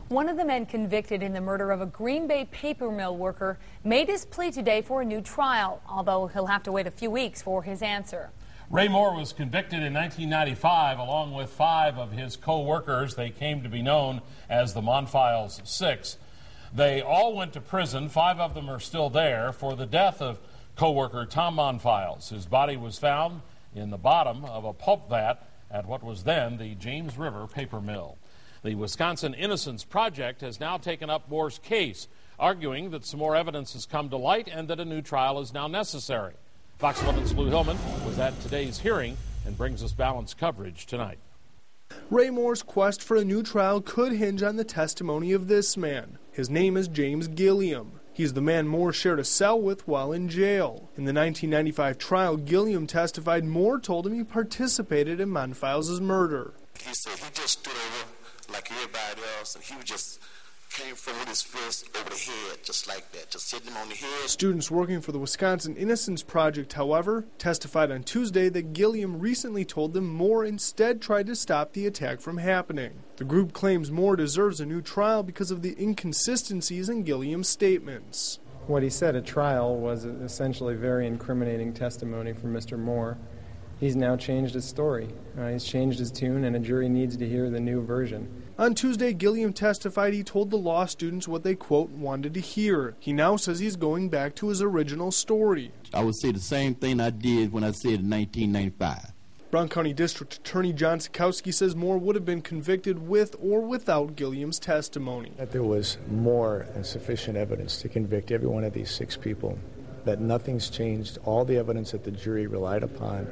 One of the men convicted in the murder of a Green Bay paper mill worker made his plea today for a new trial, although he'll have to wait a few weeks for his answer. Ray Moore was convicted in 1995 along with 5 of his co-workers. They came to be known as the Monfils 6. They all went to prison. 5 of them are still there for the death of co-worker Tom Monfils. His body was found in the bottom of a pulp vat at what was then the James River paper mill. The Wisconsin Innocence Project has now taken up Moore's case, arguing that some more evidence has come to light and that a new trial is now necessary. Fox 11's Lou Hillman was at today's hearing and brings us balanced coverage tonight. Ray Moore's quest for a new trial could hinge on the testimony of this man. His name is James Gilliam. He's the man Moore shared a cell with while in jail. In the 1995 trial, Gilliam testified Moore told him he participated in Monfils' murder. He said he just stood over like everybody else, and he just came from with his fist over the head, just like that, just hitting him on the head. Students working for the Wisconsin Innocence Project, however, testified on Tuesday that Gilliam recently told them Moore instead tried to stop the attack from happening. The group claims Moore deserves a new trial because of the inconsistencies in Gilliam's statements. What he said at trial was essentially very incriminating testimony from Mr. Moore. He's now changed his story. He's changed his tune, and a jury needs to hear the new version. On Tuesday, Gilliam testified he told the law students what they, quote, wanted to hear. He now says he's going back to his original story. I would say the same thing I did when I said in 1995. Brown County District Attorney John Sikowski says Moore would have been convicted with or without Gilliam's testimony. That there was more than sufficient evidence to convict every one of these 6 people, that nothing's changed. All the evidence that the jury relied upon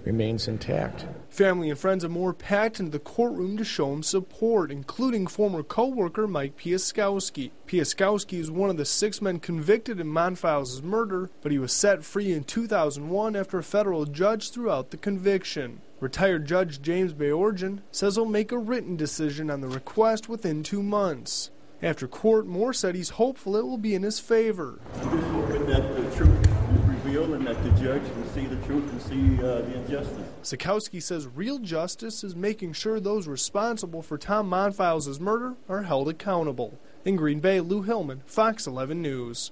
remains intact. Family and friends of Moore packed into the courtroom to show him support, including former co-worker Mike Piaskowski. Piaskowski is one of the 6 men convicted in Monfils' murder, but he was set free in 2001 after a federal judge threw out the conviction. Retired Judge James Bayorgian says he'll make a written decision on the request within 2 months. After court, Moore said he's hopeful it will be in his favor. And that the judge can see the truth and see the injustice. Sikowski says real justice is making sure those responsible for Tom Monfils' murder are held accountable. In Green Bay, Lou Hillman, Fox 11 News.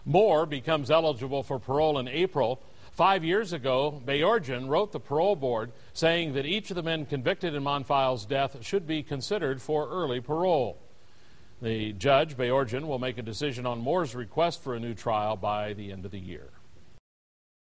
Moore becomes eligible for parole in April. 5 years ago, Bayorgian wrote the parole board saying that each of the men convicted in Monfils' death should be considered for early parole. The judge, Bayorgian, will make a decision on Moore's request for a new trial by the end of the year.